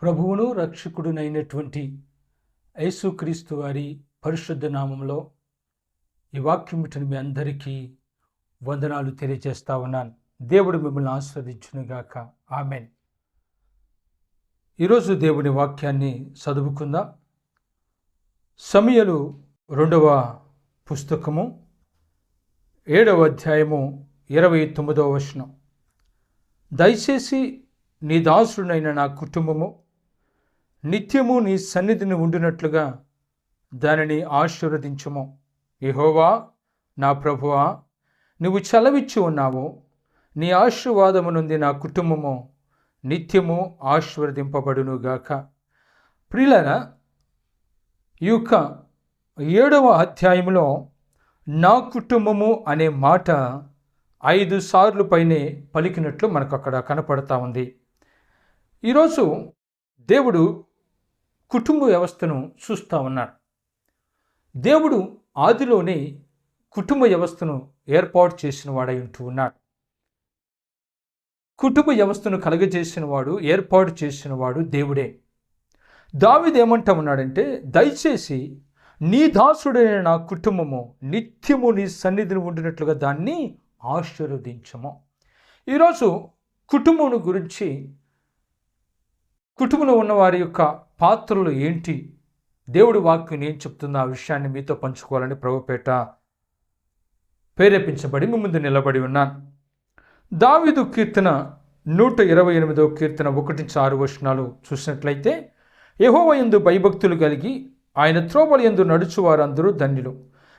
ప్రభువును రక్షకుడునైనటువంటి యేసుక్రీస్తు వారి పరిశుద్ధ నామంలో ఈ వాక్యం వింటున్న మీ అందరికీ వందనాలు తెలియజేస్తా ఉన్నాను. దేవుడు మిమ్మల్ని ఆస్వాదించునుగాక. ఆమెన్. ఈరోజు దేవుని వాక్యాన్ని చదువుకుందాం. సమూయేలు 2వ పుస్తకము 7వ అధ్యాయము 29వ వచనం. దయచేసి నీ దాసుడైన నా కుటుంబము నిత్యము నీ సన్నిధిని ఉండినట్లుగా దానిని ఆశీర్వదించుము. యెహోవా నా ప్రభువా, నువ్వు చలవిచ్చి ఉన్నావు. నీ ఆశీర్వాదము నుండి నా కుటుంబము నిత్యము ఆశీర్వదింపబడునుగాక. ప్రియులారా, ఈ యొక్క 7వ అధ్యాయంలో నా కుటుంబము అనే మాట 5 సార్లు పైనే పలికినట్లు మనకు అక్కడ కనపడతా ఉంది. ఈరోజు దేవుడు కుటుంబ వ్యవస్థను చూస్తూ ఉన్నాడు. దేవుడు ఆదిలోనే కుటుంబ వ్యవస్థను ఏర్పాటు చేసిన వాడై ఉంటూ ఉన్నాడు. కుటుంబ వ్యవస్థను కలగజేసిన వాడు, ఏర్పాటు చేసిన వాడు దేవుడే. దావీదు ఏమంటా ఉన్నాడంటే, దయచేసి నీ దాసుడైన నా కుటుంబము నిత్యము నీ సన్నిధిని ఉండినట్లుగా దాన్ని ఆశీర్వదించము. ఈరోజు కుటుంబం గురించి, కుటుంబంలో ఉన్న వారి యొక్క పాత్రలు ఏంటి, దేవుడి వాక్యం ఏం చెప్తుందో ఆ విషయాన్ని మీతో పంచుకోవాలని ప్రభుపేట ప్రేరేపించబడి మీ ముందు నిలబడి ఉన్నాను. దావీదు కీర్తన 128వ కీర్తన 1-6 వచనాలు చూసినట్లయితే, యెహోవా యందు భయభక్తులు కలిగి ఆయన త్రోవల యందు నడుచువారందరూ ధన్యులు.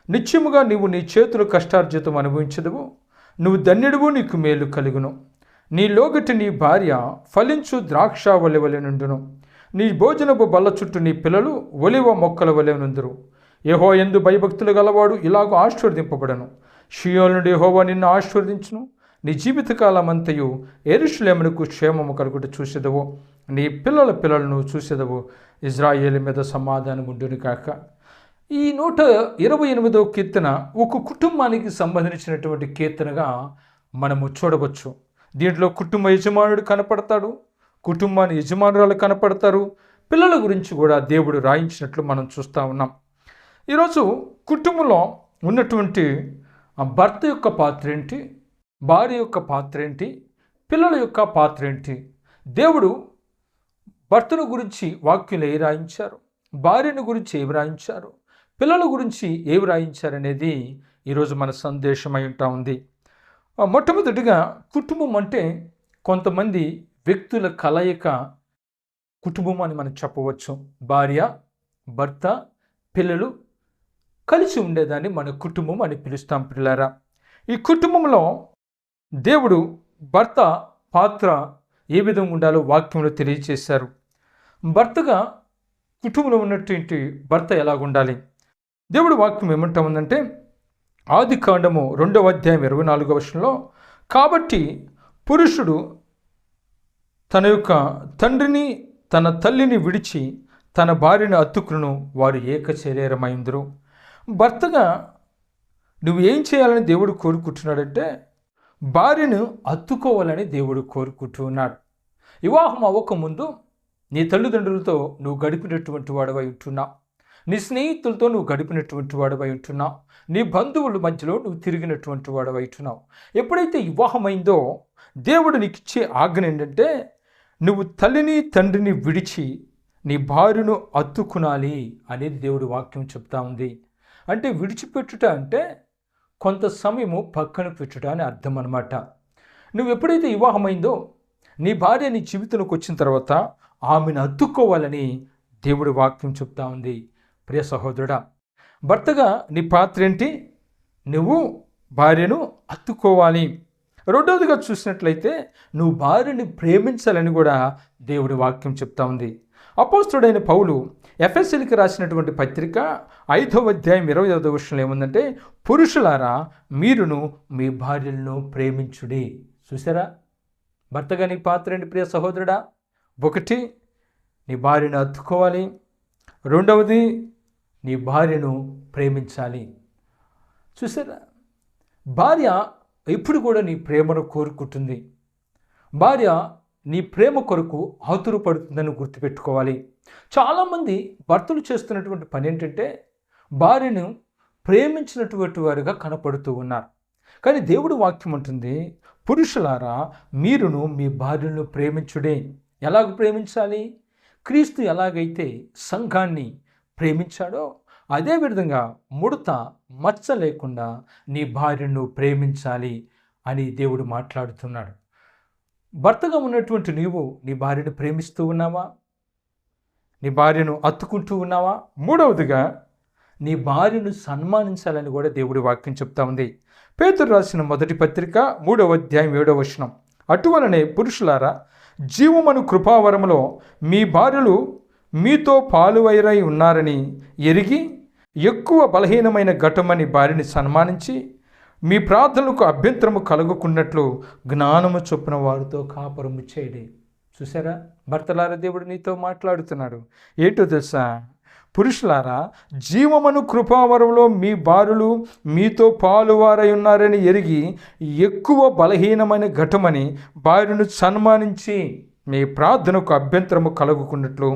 నిత్యముగా నీవు నీ చేతులు కష్టార్జితం అనుభవించదువు. నువ్వు ధన్యుడువు, నీకు మేలు కలుగును. నీ లోగటి నీ భార్య ఫలించు ద్రాక్షావళి వలె నుండును. నీ భోజనపు బల్ల చుట్టూ నీ పిల్లలు ఒలివ మొక్కల వలె నుందురు. యెహోవా యందు భయభక్తులు గలవాడు ఇలాగూ ఆశీర్వదింపబడను. షియోను నుండి యెహోవా నిన్ను ఆశీర్వదించును. నీ జీవితకాలమంతయు యెరూషలేమునకు క్షేమము కలుగుట చూసేదవు. నీ పిల్లల పిల్లలను చూసేదవు. ఇజ్రాయేలు మీద సమాధానం ఉండును కాక. ఈ 128వ కీర్తన ఒక కుటుంబానికి సంబంధించినటువంటి కీర్తనగా మనము చూడవచ్చు. దీంట్లో కుటుంబ యజమానుడు కనపడతాడు, కుటుంబాన్ని యజమానురాలు కనపడతారు, పిల్లల గురించి కూడా దేవుడు రాయించినట్లు మనం చూస్తూ ఉన్నాం. ఈరోజు కుటుంబంలో ఉన్నటువంటి భర్త యొక్క పాత్ర ఏంటి, భార్య యొక్క పాత్ర ఏంటి, పిల్లల యొక్క పాత్ర ఏంటి, దేవుడు భర్తను గురించి వాక్యంలో ఏమి రాయించారు, భార్యను గురించి ఏమి రాయించారు, పిల్లల గురించి ఏమి రాయించారనేది ఈరోజు మన సందేశమై ఉంటా ఉంది. మొట్టమొదటిగా కుటుంబం అంటే కొంతమంది వ్యక్తుల కలయిక కుటుంబం అని మనం చెప్పవచ్చు. భార్య, భర్త, పిల్లలు కలిసి ఉండేదాన్ని మన కుటుంబం అని పిలుస్తాం. పిల్లారా, ఈ కుటుంబంలో దేవుడు భర్త పాత్ర ఏ విధంగా ఉండాలో వాక్యంలో తెలియజేశారు. భర్తగా కుటుంబంలో ఉన్నటువంటి భర్త ఎలాగుండాలి, దేవుడు వాక్యం ఏమంటా ఉందంటే, ఆదికాండము 2వ అధ్యాయం 24వ వచనంలో, కాబట్టి పురుషుడు తన యొక్క తండ్రిని తన తల్లిని విడిచి తన భార్యను అత్తుకును, వారు ఏక శరీరమైందురు. భర్తగా నువ్వు ఏం చేయాలని దేవుడు కోరుకుంటున్నాడంటే, భార్యను అత్తుకోవాలని దేవుడు కోరుకుంటున్నాడు. వివాహం అవ్వకముందు నీ తల్లిదండ్రులతో నువ్వు గడిపినటువంటి వాడవై ఉంటున్నావు, నీ స్నేహితులతో నువ్వు గడిపినటువంటి వాడవై ఉంటున్నావు, నీ బంధువుల మధ్యలో నువ్వు తిరిగినటువంటి వాడవై ఉంటున్నావు. ఎప్పుడైతే వివాహమైందో దేవుడు నీకు ఇచ్చే ఆజ్ఞ ఏంటంటే, నువ్వు తల్లిని తండ్రిని విడిచి నీ భార్యను అత్తుకునాలి అనేది దేవుడు వాక్యం చెప్తా ఉంది. అంటే విడిచిపెట్టుట అంటే కొంత సమయము పక్కన పెట్టుట అని అర్థం అన్నమాట. నువ్వు ఎప్పుడైతే వివాహమైందో నీ భార్య నీ జీవితంలోకి వచ్చిన తర్వాత ఆమెను అత్తుకోవాలని దేవుడి వాక్యం చెప్తా ఉంది. ప్రియ సహోదరుడా, భర్తగా నీ పాత్ర ఏంటి? నువ్వు భార్యను అత్తుకోవాలి. రెండవదిగా చూసినట్లయితే నువ్వు భార్యని ప్రేమించాలని కూడా దేవుడి వాక్యం చెప్తా ఉంది. అపోస్తలుడైన పౌలు ఎఫెసీయులకు రాసినటువంటి పత్రిక 5వ అధ్యాయం 25వ వచనంలో ఏముందంటే, పురుషులారా మీరును మీ భార్యలను ప్రేమించుడి. చూసారా, భర్తగా నీ పాత్ర ఏంటి ప్రియ సహోదరుడా? 1, నీ భార్యను అత్తుకోవాలి. 2వది, నీ భార్యను ప్రేమించాలి. చూసారా, భార్య ఎప్పుడు కూడా నీ ప్రేమను కోరుకుంటుంది. భార్య నీ ప్రేమ కొరకు ఆతురపడుతుందని గుర్తుపెట్టుకోవాలి. చాలామంది భర్తలు చేస్తున్నటువంటి పని ఏంటంటే భార్యను ప్రేమించినటువంటి వారుగా కనపడుతూ ఉన్నారు. కానీ దేవుడు వాక్యం ఉంటుంది, పురుషులారా మీరును మీ భార్యను ప్రేమించుడే. ఎలాగ ప్రేమించాలి? క్రీస్తు ఎలాగైతే సంఘాన్ని ప్రేమించాడో అదేవిధంగా ముడత మచ్చ లేకుండా నీ భార్యను ప్రేమించాలి అని దేవుడు మాట్లాడుతున్నాడు. భర్తగా ఉన్నటువంటి నీవు నీ భార్యను ప్రేమిస్తూ ఉన్నావా? నీ భార్యను అత్తుకుంటూ ఉన్నావా? మూడవదిగా నీ భార్యను సన్మానించాలని కూడా దేవుడి వాక్యం చెప్తా ఉంది. పేతురు రాసిన మొదటి పత్రిక 3వ అధ్యాయం 7వ వచనం, అటువలనే పురుషులారా జీవమను కృపావరములో మీ భార్యలు మీతో పాలువైరై ఉన్నారని ఎరిగి ఎక్కువ బలహీనమైన ఘటమని భార్యని సన్మానించి మీ ప్రార్థనలకు అభ్యంతరము కలుగుకున్నట్లు జ్ఞానము చొప్పున వారితో కాపురము చేయడే. చూసారా, భర్తలారా దేవుడు నీతో మాట్లాడుతున్నాడు. ఏంటో తెలుసా? పురుషులారా జీవమను కృపావరంలో మీ భార్యలు మీతో పాలువారై ఉన్నారని ఎరిగి ఎక్కువ బలహీనమైన ఘటమని భార్యను సన్మానించి మీ ప్రార్థనకు అభ్యంతరము కలుగుకున్నట్లు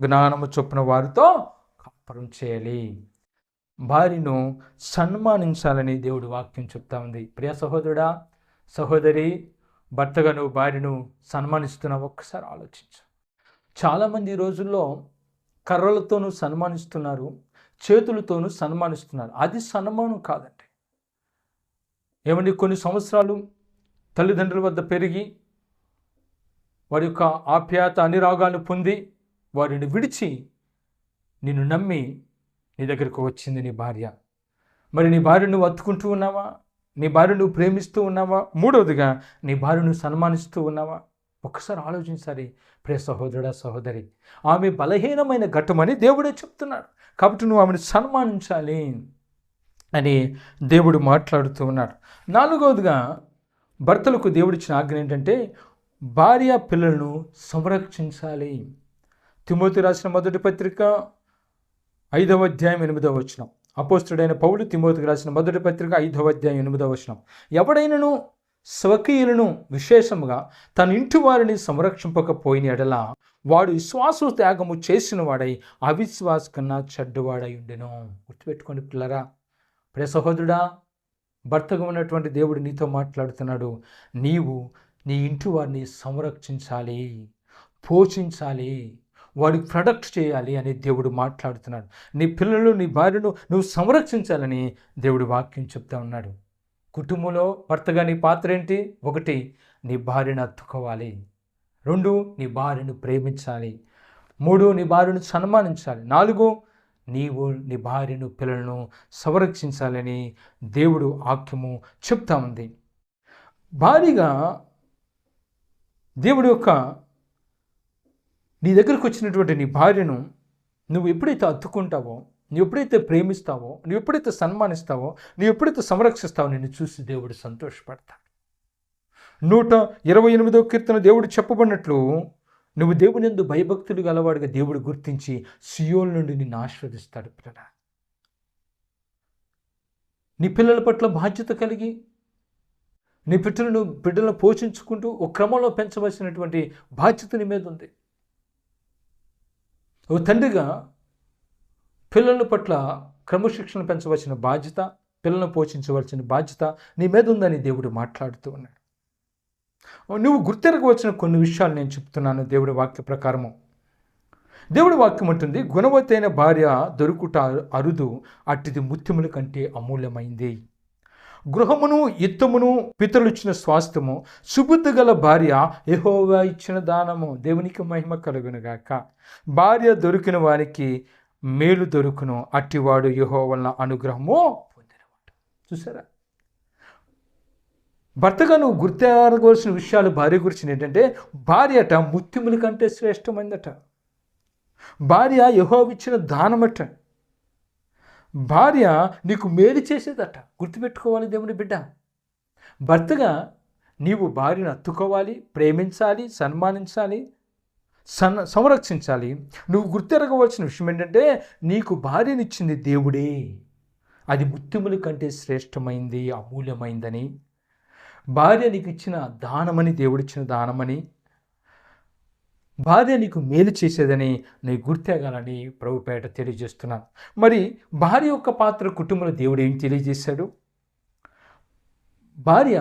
జ్ఞానము చొప్పున వారితో కాపురం చేయాలి. భార్యను సన్మానించాలని దేవుడు వాక్యం చెప్తా ఉంది. ప్రియ సహోదరుడా, సహోదరి, భర్తగా నువ్వు భార్యను సన్మానిస్తున్నావు? ఒక్కసారి ఆలోచించు. చాలామంది ఈ రోజుల్లో కర్రలతోనూ సన్మానిస్తున్నారు, చేతులతోనూ సన్మానిస్తున్నారు. అది సన్మానం కాదండి. ఏమండి, కొన్ని సంవత్సరాలు తల్లిదండ్రుల వద్ద పెరిగి వారి యొక్క ఆప్యాయత అనురాగాలను పొంది వారిని విడిచి నిన్ను నమ్మి నీ దగ్గరకు వచ్చింది నీ భార్య. మరి నీ భార్యను నువ్వు అత్తుకుంటూ ఉన్నావా? నీ భార్యను నువ్వు ప్రేమిస్తూ ఉన్నావా? మూడవదిగా నీ భార్యను సన్మానిస్తూ ఉన్నావా? ఒక్కసారి ఆలోచించాలి ప్రియ సహోదరుడా, సహోదరి. ఆమె బలహీనమైన ఘట్టమని దేవుడే చెప్తున్నాడు. కాబట్టి నువ్వు ఆమెను సన్మానించాలి అని దేవుడు మాట్లాడుతూ ఉన్నాడు. నాలుగవదిగా భర్తలకు దేవుడిచ్చిన ఆజ్ఞ ఏంటంటే భార్య పిల్లలను సంరక్షించాలి. తిమోతి రాసిన మొదటి పత్రిక 5వ అధ్యాయం 8వ వచనం, అపోస్తుడైన పౌలు తిమోతికి రాసిన మొదటి పత్రిక 5వ అధ్యాయం 8వ వచనం, ఎవడైనను స్వకీయులను విశేషముగా తన ఇంటి వారిని సంరక్షింపకపోయిన ఎడల వాడు విశ్వాస త్యాగము చేసిన వాడై అవిశ్వాస కన్నా చెడ్డవాడై ఉండెను. గుర్తుపెట్టుకోండి పిల్లరా. ప్రియ సహోదరుడా, భర్తగా ఉన్నటువంటి దేవుడు నీతో మాట్లాడుతున్నాడు. నీవు నీ ఇంటి వారిని సంరక్షించాలి, పోషించాలి, వాడికి ప్రొడక్ట్ చేయాలి అని దేవుడు మాట్లాడుతున్నాడు. నీ పిల్లలు, నీ భార్యను నువ్వు సంరక్షించాలని దేవుడు వాక్యం చెప్తా ఉన్నాడు. కుటుంబంలో భర్తగా నీ పాత్ర ఏంటి? 1, నీ భార్యను అత్తుకోవాలి. 2, నీ భార్యను ప్రేమించాలి. 3, నీ భార్యను సన్మానించాలి. 4, నీవు నీ భార్యను పిల్లలను సంరక్షించాలని దేవుడు వాక్యము చెప్తా ఉంది. భార్యగా దేవుడు యొక్క నీ దగ్గరకు వచ్చినటువంటి నీ భార్యను నువ్వు ఎప్పుడైతే అత్తుకుంటావో, నువ్వు ఎప్పుడైతే ప్రేమిస్తావో, నువ్వు ఎప్పుడైతే సన్మానిస్తావో, నువ్వు ఎప్పుడైతే సంరక్షిస్తావో నిన్ను చూసి దేవుడు సంతోషపడతాడు. 128వ కీర్తన దేవుడు చెప్పబడినట్లు నువ్వు దేవుని యందు భయభక్తులు గలవాడిగా దేవుడు గుర్తించి సియోను నుండి నిన్ను ఆశీర్వదిస్తాడు. పిల్లల, నీ పిల్లల పట్ల బాధ్యత కలిగి నీ బిడ్డలను పోషించుకుంటూ ఒక క్రమంలో పెంచవలసినటువంటి బాధ్యత నీ మీద ఉంది. ఓ తండ్రిగా పిల్లల పట్ల క్రమశిక్షణ పెంచవలసిన బాధ్యత, పిల్లలను పోషించవలసిన బాధ్యత నీ మీద ఉందని దేవుడు మాట్లాడుతూ ఉన్నాడు. నువ్వు గుర్తెరగవలసిన కొన్ని విషయాలు నేను చెప్తున్నాను దేవుడి వాక్య ప్రకారము. దేవుడి వాక్యం ఉంటుంది, గుణవతైన భార్య దొరుకుట అరుదు, అట్టిది ముత్యముల కంటే అమూల్యమైంది. గృహమును, ఇత్తమును పితరులు ఇచ్చిన స్వాస్థ్యము, సుబుద్ధి గల భార్య యెహోవా ఇచ్చిన దానము. దేవునికి మహిమ కలుగునుగాక. భార్య దొరికిన వారికి మేలు దొరుకును, అట్టివాడు యెహోవా అనుగ్రహము పొందినవాడు. చూసారా, భర్తగా నువ్వు గుర్తెరగవలసిన విషయాలు భార్య గురించి ఏంటంటే, భార్య అట ముత్యముల కంటే శ్రేష్టమైందట. భార్య యెహోవా ఇచ్చిన దానమట. భార్య నీకు మేలు చేసేదట. గుర్తుపెట్టుకోవాలి దేవుని బిడ్డ. భర్తగా నీవు భార్యను అత్తుకోవాలి, ప్రేమించాలి, సన్మానించాలి, సంరక్షించాలి. నువ్వు గుర్తెరగవలసిన విషయం ఏంటంటే, నీకు భార్యనిచ్చింది దేవుడే, అది ముత్యముల కంటే శ్రేష్టమైంది, అమూల్యమైందని. భార్య నీకు ఇచ్చిన దానమని, దేవుడిచ్చిన దానమని, భార్య నీకు మేలు చేసేదని నీ గుర్తెరగాలని ప్రభుపేట తెలియజేస్తున్నాను. మరి భార్య యొక్క పాత్ర కుటుంబంలో దేవుడు ఏం తెలియజేశాడు? భార్య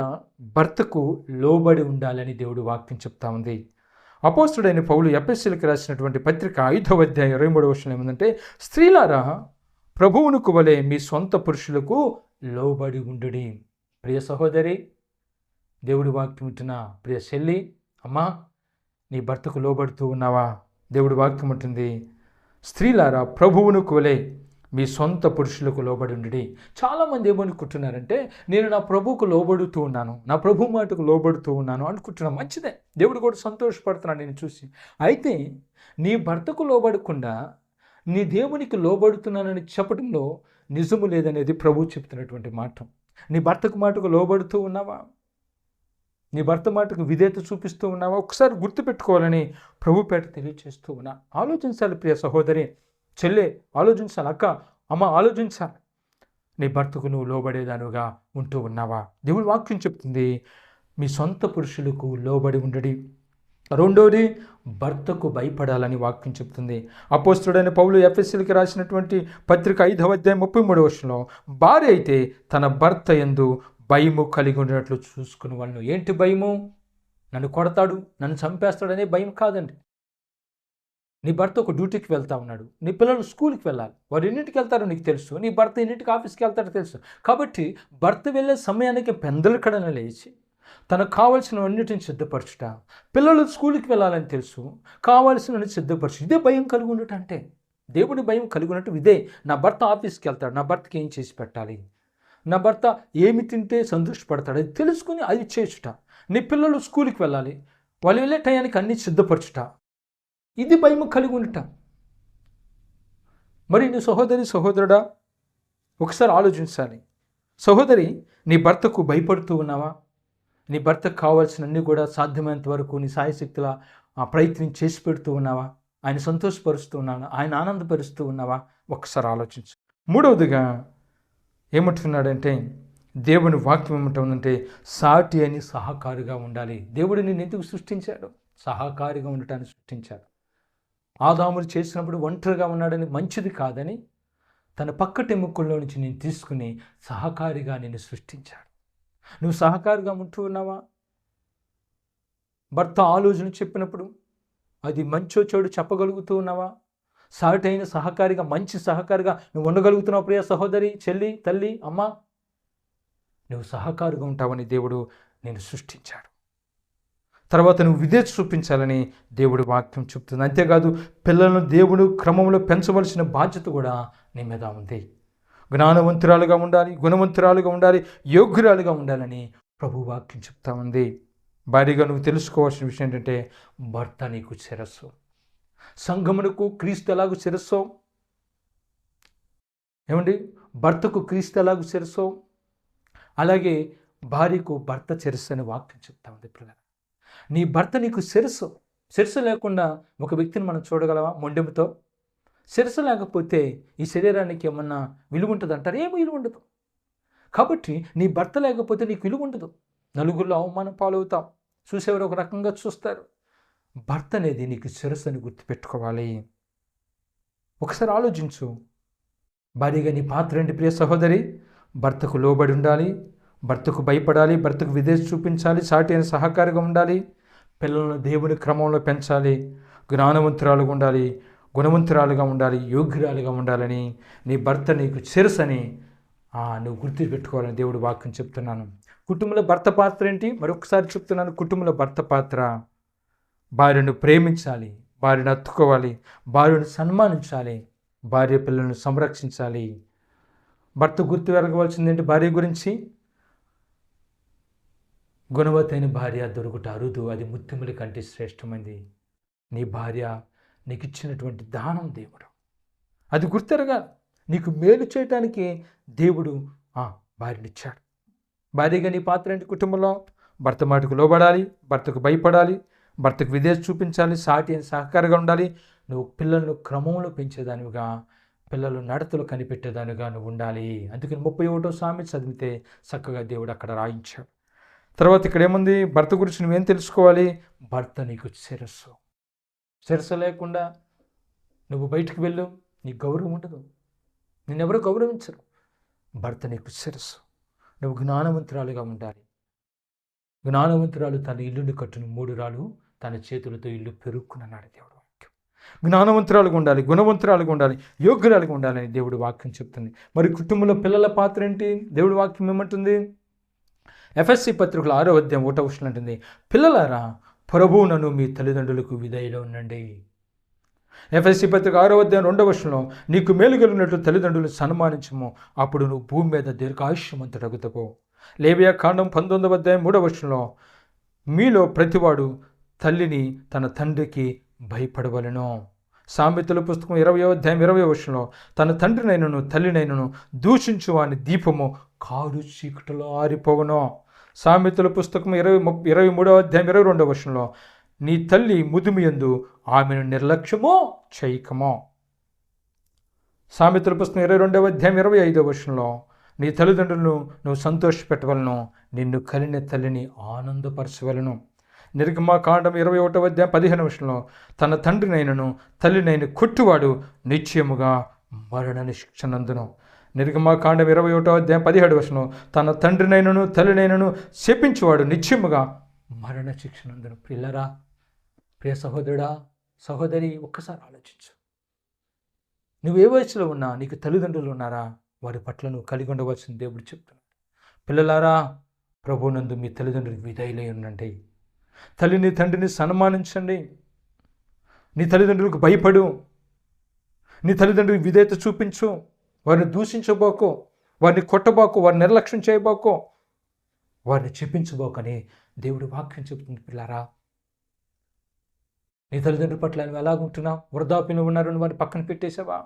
భర్తకు లోబడి ఉండాలని దేవుడు వాక్యం చెప్తా ఉంది. అపోస్తుడైన పౌలు ఎఫెసీయులకు రాసినటువంటి పత్రిక 5వ అధ్యాయం 23వ వచనం ఏముందంటే, స్త్రీలారా ప్రభువునకు వలె మీ సొంత పురుషులకు లోబడి ఉండుడి. ప్రియ సహోదరి, దేవుడి వాక్యం వింటున్న ప్రియ చెల్లి, అమ్మా, నీ భర్తకు లోబడుతూ ఉన్నావా? దేవుడి వాక్యం ఉంటుంది, స్త్రీలారా ప్రభువునకు వలె మీ సొంత పురుషులకు లోబడి ఉండి. చాలామంది ఏమనుకుంటున్నారంటే, నేను నా ప్రభువుకు లోబడుతూ ఉన్నాను, నా ప్రభు మాటకు లోబడుతూ ఉన్నాను అనుకుంటున్నాను. మంచిదే, దేవుడు కూడా సంతోషపడుతున్నాను నేను చూసి. అయితే నీ భర్తకు లోబడకుండా నీ దేవునికి లోబడుతున్నానని చెప్పడంలో నిజము లేదనేది ప్రభువు చెప్తున్నటువంటి మాట. నీ భర్తకు మాటకు లోబడుతూ ఉన్నావా? నీ భర్త మాటకు విధేయత చూపిస్తూ ఉన్నావా? ఒకసారి గుర్తుపెట్టుకోవాలని ప్రభుపేట తెలియజేస్తూ ఉన్నా. ఆలోచించాలి ప్రియ సహోదరి, చెల్లె, ఆలోచించాలి. అక్క, అమ్మ, ఆలోచించాలి. నీ భర్తకు నువ్వు లోబడేదానుగా ఉంటూ ఉన్నావా? దేవుడి వాక్యం చెప్తుంది, మీ సొంత పురుషులకు లోబడి ఉండడి. రెండోది, భర్తకు భయపడాలని వాక్యం చెప్తుంది. అపోస్తుడైన పౌలు ఎఫెసీయులకు రాసినటువంటి పత్రిక 5వ అధ్యాయం 33వ వచనంలో, భార్య అయితే తన భర్త యందు భయము కలిగి ఉన్నట్లు చూసుకుని వాళ్ళను. ఏంటి భయము? నన్ను కొడతాడు, నన్ను చంపేస్తాడనే భయం కాదండి. నీ భర్త ఒక డ్యూటీకి వెళ్తా ఉన్నాడు, నీ పిల్లలు స్కూల్కి వెళ్ళాలి, వారు ఎన్నింటికి వెళ్తారో నీకు తెలుసు, నీ భర్త ఎన్నింటికి ఆఫీస్కి వెళ్తాడో తెలుసు. కాబట్టి భర్త వెళ్ళే సమయానికి పెందలకడన లేచి తనకు కావాల్సినవన్నిటిని సిద్ధపరచుట, పిల్లలు స్కూల్కి వెళ్ళాలని తెలుసు, కావాల్సినవన్నీ సిద్ధపరచు. ఇదే భయం కలిగి ఉండటం అంటే. దేవుని భయం కలిగి ఉన్నట్టు ఇదే. నా భర్త ఆఫీస్కి వెళ్తాడు, నా భర్తకి ఏం చేసి పెట్టాలి, నా భర్త ఏమి తింటే సంతోషపడతాడు, అది తెలుసుకుని అది చేసుట. నీ పిల్లలు స్కూల్కి వెళ్ళాలి, వాళ్ళు వెళ్ళే టయానికి అన్నీ సిద్ధపరచుట. ఇది భయం కలిగి ఉండటం. మరి నీ సహోదరి, సహోదరుడా, ఒకసారి ఆలోచించాలి. సహోదరి, నీ భర్తకు భయపడుతూ ఉన్నావా? నీ భర్తకు కావాల్సినన్నీ కూడా సాధ్యమైనంత వరకు నీ సాయశక్తుల ప్రయత్నం చేసి పెడుతూ ఉన్నావా? ఆయన సంతోషపరుస్తూ ఉన్నావా? ఆయన ఆనందపరుస్తూ ఉన్నావా? ఒకసారి ఆలోచించు. మూడవదిగా ఏమంటున్నాడంటే, దేవుని వాక్యం ఏమంటుందంటే, సాటి అని సహకారిగా ఉండాలి. దేవుడు నిన్ను ఎందుకు సృష్టించాడు? సహకారిగా ఉండటాన్ని సృష్టించాడు. ఆదాములు చేసినప్పుడు ఒంటరిగా ఉన్నాడని, మంచిది కాదని తన పక్కటెముకల్లో నుంచి నేను తీసుకుని సహకారిగా నిన్ను సృష్టించాడు. నువ్వు సహకారిగా ఉంటూ ఉన్నావా? భర్త ఆలోచన చెప్పినప్పుడు అది మంచో చెడు చెప్పగలుగుతూ ఉన్నావా? సాటైన సహకారిగా, మంచి సహకారిగా నువ్వు ఉండగలుగుతున్నావు ప్రియ సహోదరి, చెల్లి, తల్లి, అమ్మ. నువ్వు సహకారిగా ఉంటావని దేవుడు నేను సృష్టించాడు. తర్వాత నువ్వు విధేయత చూపించాలని దేవుడి వాక్యం చెప్తుంది. అంతేకాదు, పిల్లలను దేవుడు క్రమంలో పెంచవలసిన బాధ్యత కూడా నీ మీద ఉంది. జ్ఞానవంతురాలుగా ఉండాలి, గుణవంతురాలుగా ఉండాలి, యోగ్యురాలుగా ఉండాలని ప్రభు వాక్యం చెప్తా ఉంది. భారీగా నువ్వు తెలుసుకోవాల్సిన విషయం ఏంటంటే, భర్త నీకు శిరస్సు. సంఘమునకు క్రీస్తు ఎలాగూ శిరస్సో, ఏమండి, భర్తకు క్రీస్తు ఎలాగూ శిరస్సో, అలాగే భార్యకు భర్త శిరస్సు అని వాక్యం చెప్తా ఉంది. పిల్లలు, నీ భర్త నీకు శిరస్సు. శిరస్సు లేకుండా ఒక వ్యక్తిని మనం చూడగలవా? మొండెముతో. శిరస్సు లేకపోతే ఈ శరీరానికి ఏమన్నా విలువ ఉంటుంది అంటారు? ఏమి విలువ ఉండదు. కాబట్టి నీ భర్త లేకపోతే నీకు విలువ ఉండదు. నలుగురిలో అవమానం పాలవుతాం, చూసేవారు ఒక రకంగా చూస్తారు. భర్త అనేది నీకు శిరస్సు అని గుర్తుపెట్టుకోవాలి. ఒకసారి ఆలోచించు. భారీగా నీ పాత్ర ఏంటి ప్రియ సహోదరి? భర్తకు లోబడి ఉండాలి, భర్తకు భయపడాలి, భర్తకు విధేయత చూపించాలి, సాటి అయిన సహకారిగా ఉండాలి, పిల్లలను దేవుని క్రమంలో పెంచాలి, జ్ఞానవంతురాలుగా ఉండాలి, గుణవంతురాలుగా ఉండాలి, యోగ్యురాలుగా ఉండాలని నీ భర్త నీకు శిరస్సు అని నువ్వు గుర్తుపెట్టుకోవాలని దేవుడు వాక్యం చెప్తున్నాను. కుటుంబంలో భర్త పాత్ర ఏంటి? మరొకసారి చెప్తున్నాను. కుటుంబంలో భర్త పాత్ర, భార్యను ప్రేమించాలి, భార్యను హత్తుకోవాలి, భార్యను సన్మానించాలి, భార్య పిల్లలను సంరక్షించాలి. భర్త గుర్తు ఎరగవలసిందేంటి భార్య గురించి? గుణవతైన భార్య దొరుకుట అరుదు, అది ముత్యముల కంటే శ్రేష్టమైంది. నీ భార్య నీకు ఇచ్చినటువంటి దానం దేవుడు, అది గుర్తెరగా. నీకు మేలు చేయటానికి దేవుడు భార్యనిచ్చాడు. భార్యగా నీ పాత్ర ఏంటి? కుటుంబంలో భర్త మాటకు లోబడాలి, భర్తకు భయపడాలి, భర్తకు విధేయత చూపించాలి, సాటి అని సహకారంగా ఉండాలి. నువ్వు పిల్లలను క్రమంలో పెంచేదానివిగా, పిల్లలు నడతలు కనిపెట్టేదానిగా నువ్వు ఉండాలి. అందుకని 31వ సామెత చదివితే చక్కగా దేవుడు అక్కడ రాయించాడు. తర్వాత ఇక్కడ ఏముంది? భర్త గురించి నువ్వేం తెలుసుకోవాలి? భర్త నీకు శిరస్సు. శిరస్సు లేకుండా నువ్వు బయటికి వెళ్ళు, నీకు గౌరవం ఉండదు, నిన్నెవరు గౌరవించరు. భర్త నీకు శిరస్సు. నువ్వు జ్ఞానవంతురాలుగా ఉండాలి. జ్ఞానవంతురాలు తన ఇల్లుని కట్టును 3 రాళ్ళు తన చేతులతో ఇల్లు పెరుక్కునన్నాడు దేవుడు వాక్యం. జ్ఞానవంతురాలుగా ఉండాలి, గుణవంతురాలుగా ఉండాలి, యోగ్యురాలుగా ఉండాలని దేవుడు వాక్యం చెప్తుంది. మరి కుటుంబంలో పిల్లల పాత్ర ఏంటి? దేవుడి వాక్యం ఏమంటుంది? ఎఫ్ఎస్సి పత్రికల 6వ అధ్యాయం 1వ వచనం అంటుంది, పిల్లలారా ప్రభువునను మీ తల్లిదండ్రులకు విధేయులు ఉండండి. ఎఫ్ఎస్సి పత్రిక 6వ అధ్యాయం 2వ వచనంలో, నీకు మేలు కలిగినట్లు తల్లిదండ్రులు సన్మానించము, అప్పుడు నువ్వు భూమి మీద దీర్ఘాయుష్యమంతుడగుతావు. లేవియా కాండం 19వ అధ్యాయం 3వ వచనంలో, మీలో ప్రతివాడు తల్లిని తన తండ్రికి భయపడవలెను. సామెతల పుస్తకం 20వ అధ్యాయం 20వ వచనంలో, తన తండ్రినైనను తల్లినైనను దూషించు వాని దీపము కారు చీకటిలో ఆరిపోవను. సామెతల పుస్తకం 23వ అధ్యాయం 22వ వచనంలో, నీ తల్లి ముదిమియందు ఆమెను నిర్లక్ష్యమో చేయకమో. సామెతల పుస్తకం 22వ అధ్యాయం 25వ వచనంలో, నీ తల్లిదండ్రులను నువ్వు సంతోషపెట్టవలను, నిన్ను కలిగిన తల్లిని ఆనందపరచవలను. నిర్గమాకాండం 21వ అధ్యాయం 15వ వచనంలో, తన తండ్రినైనను తల్లినైన కొట్టువాడు నిశ్చయముగా మరణ శిక్ష నందును. నిర్గమాకాండం 21వ అధ్యాయం 17వ వచనంలో, తన తండ్రినైనను తల్లినైనను శపించువాడు నిశ్చయముగా మరణ శిక్ష నందును. పిల్లరా, ప్రియ సహోదరుడా, సహోదరి, ఒక్కసారి ఆలోచించు. నువ్వు ఏ వయసులో ఉన్నా, నీకు తల్లిదండ్రులు ఉన్నారా? వారి పట్ల నువ్వు కలిగి ఉండవలసిన దేవుడు చెప్తున్నాడు. పిల్లలారా, ప్రభువునందు మీ తల్లిదండ్రులకు విధేయులై ఉండండి. తల్లిని తండ్రిని సన్మానించండి. నీ తల్లిదండ్రులకు భయపడు. నీ తల్లిదండ్రులకు విధేయత చూపించు. వారిని దూషించబోకో, వారిని కొట్టబోకో, వారిని నిర్లక్ష్యం చేయబోకో, వారిని చెప్పించబోకని దేవుడు వాక్యం చెప్తుంది. పిల్లారా, నీ తల్లిదండ్రుల పట్ల నువ్వు ఎలాగుంటున్నావు? వృద్ధాప్యంలో ఉన్నారని వారిని పక్కన పెట్టేసావా?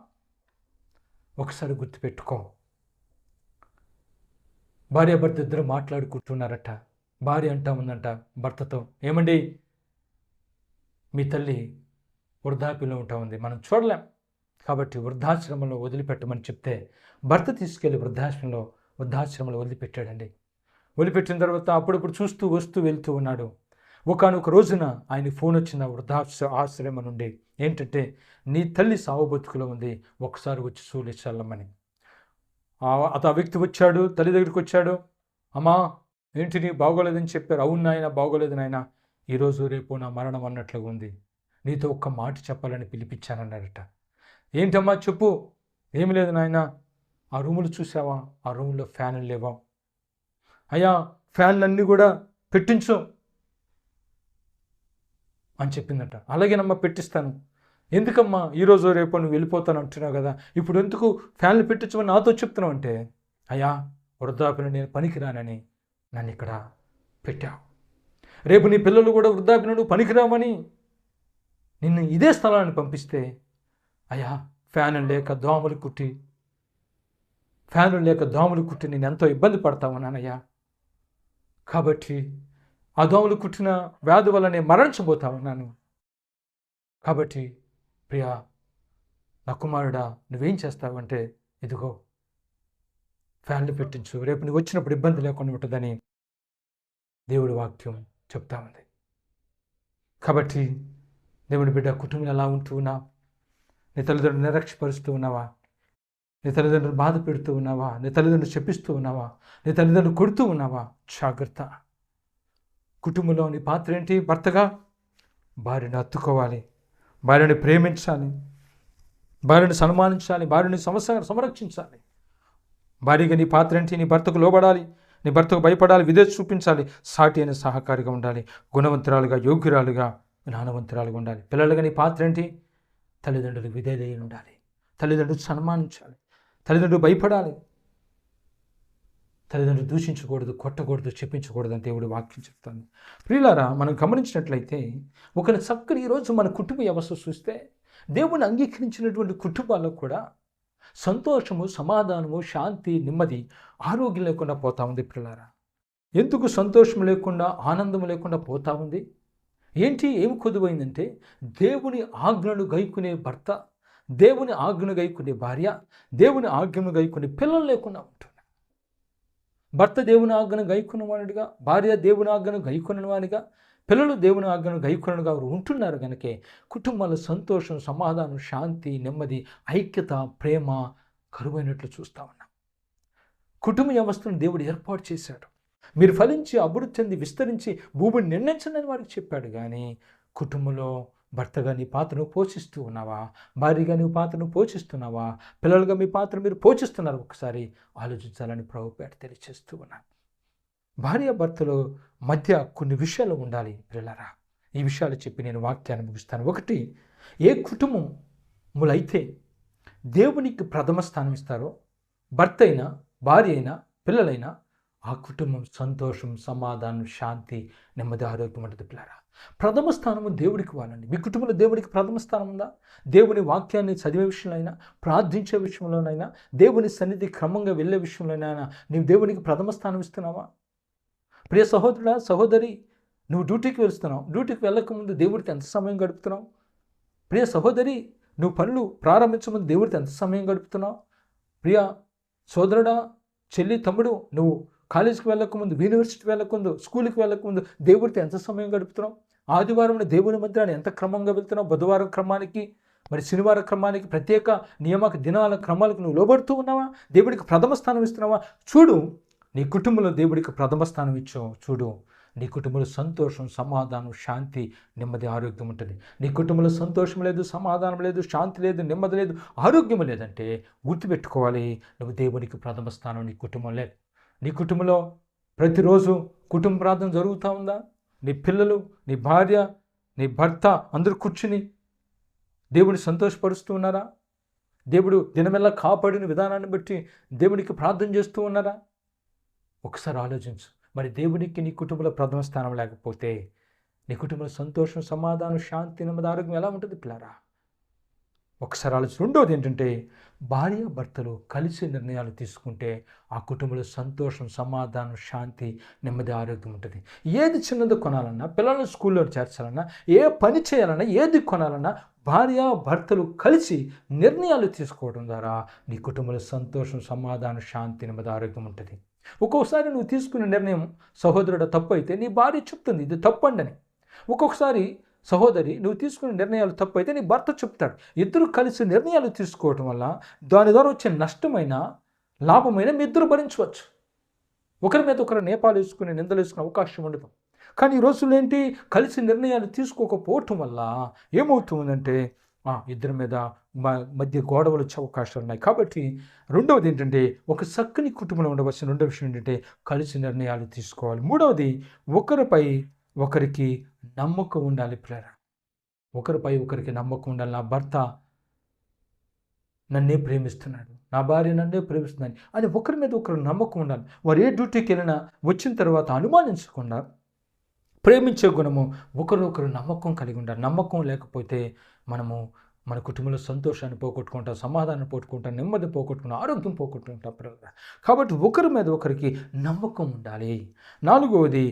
ఒకసారి గుర్తుపెట్టుకో. భార్యాభర్త ఇద్దరు మాట్లాడుకుంటున్నారట. భార్య అంటా ఉందంట భర్తతో, ఏమండి మీ తల్లి వృద్ధాప్యంలో ఉంటా ఉంది, మనం చూడలేం, కాబట్టి వృద్ధాశ్రమంలో వదిలిపెట్టమని చెప్తే భర్త తీసుకెళ్ళి వృద్ధాశ్రమంలో వదిలిపెట్టాడండి. వదిలిపెట్టిన తర్వాత అప్పుడప్పుడు చూస్తూ వస్తూ వెళ్తూ ఉన్నాడు. ఒకానొక రోజున ఆయన ఫోన్ వచ్చిన ఆశ్రమం నుండి, ఏంటంటే నీ తల్లి సావు బతుకులో ఉంది, ఒకసారి వచ్చి చూడమని. ఆ వ్యక్తి వచ్చాడు, తల్లి దగ్గరికి వచ్చాడు. అమ్మా ఏంటి నీ బాగోలేదని చెప్పారు. అవును నాయన, బాగోలేదు నాయన, ఈరోజు రేపు నా మరణం అన్నట్లుగా ఉంది, నీతో ఒక్క మాట చెప్పాలని పిలిపించానన్నాడట. ఏంటమ్మా చెప్పు. ఏమి లేదు నాయన, ఆ రూములు చూసావా? ఆ రూములో ఫ్యాన్లు లేవా? అయ్యా ఫ్యాన్లన్నీ కూడా పెట్టించు అని చెప్పిందట. అలాగేనమ్మా పెట్టిస్తాను. ఎందుకమ్మా ఈరోజు రేపు నువ్వు వెళ్ళిపోతాను అంటున్నావు కదా, ఇప్పుడు ఎందుకు ఫ్యాన్లు పెట్టించమని నాతో చెప్తున్నావు అంటే, అయ్యా వృద్ధాప్యంలో నేను పనికిరానని నన్ను ఇక్కడ పెట్టావు. రేపు నీ పిల్లలు కూడా వృద్ధాప్యంలో పనికిరామని నిన్ను ఇదే స్థలాన్ని పంపిస్తే, అయ్యా ఫ్యాన్లు లేక దోమలు కుట్టి నేను ఎంతో ఇబ్బంది పడతామన్నానయ్యా. కాబట్టి ఆ దోమలు కుట్టిన వ్యాధి వల్ల నేను మరణించబోతా ఉన్నాను. కాబట్టి ప్రియా నా కుమారుడా, నువ్వేం చేస్తావంటే, ఇదిగో ఫ్యాన్లు పెట్టించు, రేపు నువ్వు వచ్చినప్పుడు ఇబ్బంది లేకుండా ఉంటుందని దేవుడి వాక్యం చెప్తా ఉంది. కాబట్టి దేవుని బిడ్డ, కుటుంబం ఎలా ఉంటూ ఉన్నావు? నీ తల్లిదండ్రులు నిరక్షపరుస్తూ ఉన్నావా? నీ తల్లిదండ్రులు బాధ పెడుతూ ఉన్నావా? నీ తల్లిదండ్రులు చెప్పిస్తూ ఉన్నావా? నీ తల్లిదండ్రులు కొడుతూ ఉన్నావా? జాగ్రత్త. కుటుంబంలో నీ పాత్ర ఏంటి? భర్తగా భార్యను హత్తుకోవాలి, భార్యని ప్రేమించాలి, భార్యను సన్మానించాలి, భార్యని సంరక్షించాలి. భార్యగా నీ పాత్ర ఏంటి? నీ భర్తకు లోబడాలి, నీ భర్తకు భయపడాలి, విధేయత చూపించాలి, సాటి అయిన సహకారిగా ఉండాలి, గుణవంతురాలుగా, యోగ్యురాలుగా, జ్ఞానవంతురాలుగా ఉండాలి. పిల్లలుగా నీ పాత్ర ఏంటి? తల్లిదండ్రులకు విధేయులై ఉండాలి, తల్లిదండ్రులు సన్మానించాలి, తల్లిదండ్రులు భయపడాలి, తల్లిదండ్రులు దూషించకూడదు, కొట్టకూడదు, చెప్పించకూడదు అని దేవుడు వాక్యం చెప్తాను. ప్రియులారా, మనం గమనించినట్లయితే ఒక చక్కని ఈరోజు మన కుటుంబ వ్యవస్థ చూస్తే దేవుని అంగీకరించినటువంటి కుటుంబాల్లో కూడా సంతోషము, సమాధానము, శాంతి, నెమ్మది, ఆరోగ్యం లేకుండా పోతా ఉంది. ప్రియులారా, ఎందుకు సంతోషం లేకుండా, ఆనందం లేకుండా పోతా ఉంది? ఏమి కొదువైందంటే, దేవుని ఆజ్ఞను గైకునే భర్త, దేవుని ఆజ్ఞను గైకునే భార్య, దేవుని ఆజ్ఞను గైకునే పిల్లలు లేకుండా ఉంటున్నారు. భర్త దేవుని ఆజ్ఞను గైకున్నవానిగా, భార్య దేవుని ఆజ్ఞను గైకున్నవానిగా, పిల్లలు దేవుని ఆజ్ఞను గైకొనగా ఉంటున్నారు కనుకే కుటుంబాల సంతోషం, సమాధానం, శాంతి, నెమ్మది, ఐక్యత, ప్రేమ కరువైనట్లు చూస్తా ఉన్నాం. కుటుంబ వ్యవస్థను దేవుడు ఏర్పాటు చేశాడు. మీరు ఫలించి అభివృద్ధి చెంది విస్తరించి భూమిని నిర్ణయించండి వారికి చెప్పాడు. కానీ కుటుంబంలో భర్తగా నీ పాత్రను పోషిస్తూ ఉన్నావా? భార్యగా నీ పాత్రను పోషిస్తున్నావా? పిల్లలుగా మీ పాత్ర మీరు పోషిస్తున్నారు? ఒకసారి ఆలోచించాలని ప్రభుపేట తెలియచేస్తూ ఉన్నాను. భార్య భర్తల మధ్య కొన్ని విషయాలు ఉండాలి పిల్లలారా. ఈ విషయాలు చెప్పి నేను వాక్యాన్ని ముగిస్తాను. ఒకటి, ఏ కుటుంబములైతే దేవునికి ప్రథమ స్థానం ఇస్తారో, భర్త అయినా భార్య అయినా పిల్లలైనా, ఆ కుటుంబం సంతోషం, సమాధానం, శాంతి, నెమ్మది, ఆరోగ్యం ఉంటుంది పిల్లరా. ప్రథమ స్థానము దేవుడికి ఇవ్వాలండి. మీ కుటుంబంలో దేవుడికి ప్రథమ స్థానం ఉందా? దేవుని వాక్యాన్ని చదివే విషయంలోనైనా, ప్రార్థించే విషయంలోనైనా, దేవుని సన్నిధి క్రమంగా వెళ్ళే విషయంలోనైనా నీవు దేవునికి ప్రథమ స్థానం ఇస్తున్నావా? ప్రియ సహోదరుడా, సహోదరి, నువ్వు డ్యూటీకి వెళ్తున్నావు. డ్యూటీకి వెళ్ళకముందు దేవుడితో ఎంత సమయం గడుపుతున్నావు? ప్రియ సహోదరి, నువ్వు పనులు ప్రారంభించముందు దేవుడితో ఎంత సమయం గడుపుతున్నావు? ప్రియ సోదరుడా, చెల్లి, తమ్ముడు, నువ్వు కాలేజీకి వెళ్ళకముందు, యూనివర్సిటీకి వెళ్ళకముందు, స్కూల్కి వెళ్ళకముందు దేవుడితో ఎంత సమయం గడుపుతున్నావు? ఆదివారం దేవుని మందిరాన్ని ఎంత క్రమంగా వెళ్తున్నావు? బుధవారం క్రమానికి, మరి శనివారం క్రమానికి, ప్రత్యేక నియామక దినాల క్రమాలకు నువ్వు లోబడుతూ ఉన్నావా? దేవుడికి ప్రథమ స్థానం ఇస్తున్నావా? చూడు, నీ కుటుంబంలో దేవుడికి ప్రథమ స్థానం ఇచ్చావు. చూడు, నీ కుటుంబంలో సంతోషం, సమాధానం, శాంతి, నెమ్మది, ఆరోగ్యం ఉంటుంది. నీ కుటుంబంలో సంతోషం లేదు, సమాధానం లేదు, శాంతి లేదు, నెమ్మది లేదు, ఆరోగ్యం లేదంటే గుర్తుపెట్టుకోవాలి, నువ్వు దేవునికి ప్రథమ స్థానం నీ కుటుంబం లేదు. నీ కుటుంబంలో ప్రతిరోజు కుటుంబ ప్రార్థన జరుగుతూ ఉందా? నీ పిల్లలు, నీ భార్య, నీ భర్త అందరూ కూర్చుని దేవుడిని సంతోషపరుస్తూ ఉన్నారా? దేవుడు దినమెల్లా కాపాడిన విధానాన్ని బట్టి దేవునికి ప్రార్థన చేస్తూ ఉన్నారా? ఒకసారి ఆలోచించు. మరి దేవునికి నీ కుటుంబంలో ప్రథమ స్థానం లేకపోతే నీ కుటుంబంలో సంతోషం, సమాధానం, శాంతి, నెమ్మది, ఆరోగ్యం ఎలా ఉంటుంది పిల్లారా? ఒకసారి ఆలోచన. రెండోది ఏంటంటే, భార్య భర్తలు కలిసి నిర్ణయాలు తీసుకుంటే ఆ కుటుంబంలో సంతోషం, సమాధానం, శాంతి, నెమ్మది, ఆరోగ్యం ఉంటుంది. ఏది చిన్నది కొనాలన్నా, పిల్లలను స్కూల్లో చేర్చాలన్నా, ఏ పని చేయాలన్నా, ఏది కొనాలన్నా భార్య భర్తలు కలిసి నిర్ణయాలు తీసుకోవడం ద్వారా నీ కుటుంబంలో సంతోషం, సమాధానం, శాంతి, నెమ్మది, ఆరోగ్యం ఉంటుంది. ఒక్కొక్కసారి నువ్వు తీసుకునే నిర్ణయం సహోదరుడు తప్పు అయితే నీ భార్య చెప్తుంది ఇది తప్పండి అని. ఒక్కొక్కసారి సహోదరి నువ్వు తీసుకునే నిర్ణయాలు తప్పు అయితే నీ భర్త చెప్తాడు. ఇద్దరు కలిసి నిర్ణయాలు తీసుకోవటం వల్ల దాని ద్వారా వచ్చే నష్టమైన, లాభమైన మీ ఇద్దరు భరించవచ్చు. ఒకరి మీద ఒకరు నేపాలు వేసుకుని నిందలు వేసుకునే అవకాశం ఉండదు. కానీ ఈ రోజుల్లో ఏంటి, కలిసి నిర్ణయాలు తీసుకోకపోవటం వల్ల ఏమవుతుందంటే ఇద్దరి మీద మధ్య గొడవలు వచ్చే అవకాశాలు ఉన్నాయి. కాబట్టి రెండవది ఏంటంటే, ఒక చక్కని కుటుంబంలో ఉండవలసిన రెండవ విషయం ఏంటంటే కలిసి నిర్ణయాలు తీసుకోవాలి. మూడవది, ఒకరిపై ఒకరికి నమ్మకం ఉండాలి ప్రేర. ఒకరిపై ఒకరికి నమ్మకం ఉండాలి. నా భర్త నన్నే ప్రేమిస్తున్నాడు, నా భార్య నన్నే ప్రేమిస్తున్నాను అని ఒకరి మీద ఒకరు నమ్మకం ఉండాలి. వారు ఏ డ్యూటీకి వెళ్ళినా వచ్చిన తర్వాత అనుమానించకుండా ప్రేమించే గుణము, ఒకరు నమ్మకం కలిగి ఉండాలి. నమ్మకం లేకపోతే మనము మన కుటుంబంలో సంతోషాన్ని పోగొట్టుకుంటాం, సమాధానం పోగొట్టుకుంటాం, నెమ్మది పోగొట్టుకుంటాం, ఆరోగ్యం పోగొట్టుకుంటాం. కాబట్టి ఒకరి మీద ఒకరికి నమ్మకం ఉండాలి. నాలుగవది,